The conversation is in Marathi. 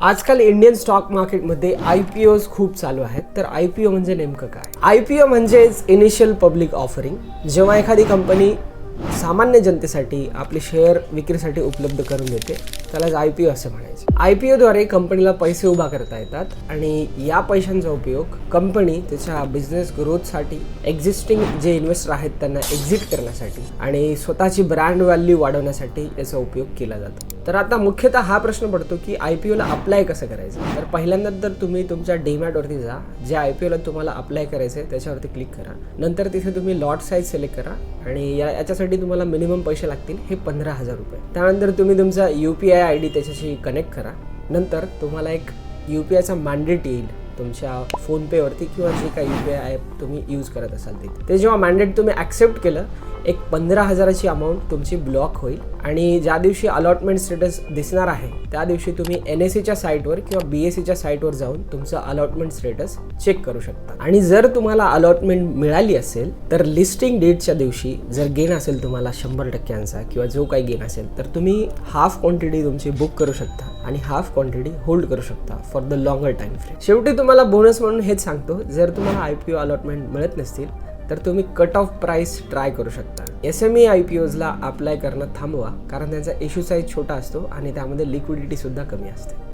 आजकाल इंडियन स्टॉक मार्केटमध्ये IPOज खूप चालू आहेत. तर IPO म्हणजे नेमकं काय? IPO म्हणजेच इनिशियल पब्लिक ऑफरिंग. जेव्हा एखादी कंपनी सामान्य जनतेसाठी आपले शेअर विक्रीसाठी उपलब्ध करून देते त्यालाच IPO असे म्हणायचे. IPOद्वारे कंपनीला पैसे उभा करता येतात आणि या पैशांचा उपयोग कंपनी त्याच्या बिझनेस ग्रोथसाठी, एक्झिस्टिंग जे इन्व्हेस्टर आहेत त्यांना एक्झिट करण्यासाठी आणि स्वतःची ब्रँड व्हॅल्यू वाढवण्यासाठी याचा उपयोग केला जातो. तर आता मुख्यतः हा प्रश्न पडतो की IPOला अप्लाय कसं करायचं. तर पहिल्यांदा तर तुम्ही तुमच्या डीमॅटवरती जा, जे IPOला तुम्हाला अप्लाय करायचं आहे त्याच्यावरती क्लिक करा. नंतर तिथे तुम्ही लॉट साईज सिलेक्ट करा आणि याच्यासाठी तुम्हाला मिनिमम पैसे लागतील हे 15,000 रुपये. त्यानंतर तुम्ही तुमचा UPI ID त्याच्याशी कनेक्ट करा. नंतर तुम्हाला एक UPIचा मॅन्डेट येईल तुमच्या फोनपेवरती किंवा जे काही UPI ॲप तुम्ही यूज करत असाल ते जेव्हा मॅन्डेट तुम्ही ॲक्सेप्ट केलं, एक 15,000ची अमाऊंट तुमची ब्लॉक होईल आणि ज्या दिवशी अलॉटमेंट स्टेटस दिसणार आहे त्या दिवशी तुम्ही NSEच्या साईटवर किंवा BSEच्या साईटवर जाऊन तुमचं अलॉटमेंट स्टेटस चेक करू शकता. आणि जर तुम्हाला अलॉटमेंट मिळाली असेल तर लिस्टिंग डेटच्या दिवशी जर गेन असेल तुम्हाला 100% किंवा जो काही गेन असेल तर तुम्ही हाफ क्वांटिटी तुमची बुक करू शकता आणि हाफ क्वांटिटी होल्ड करू शकता for the longer time frame. शेवटी तुम्हाला बोनस म्हणून हेच सांगतो, जर तुम्हाला IPO अलॉटमेंट मिळत नसतील तर तुम्ही कट ऑफ प्राइस ट्राय करू शकता. SME IPOजला अप्लाय करणं थांबवा, कारण त्यांचा इश्यू साईज छोटा असतो आणि त्यामध्ये लिक्विडिटी सुद्धा कमी असते.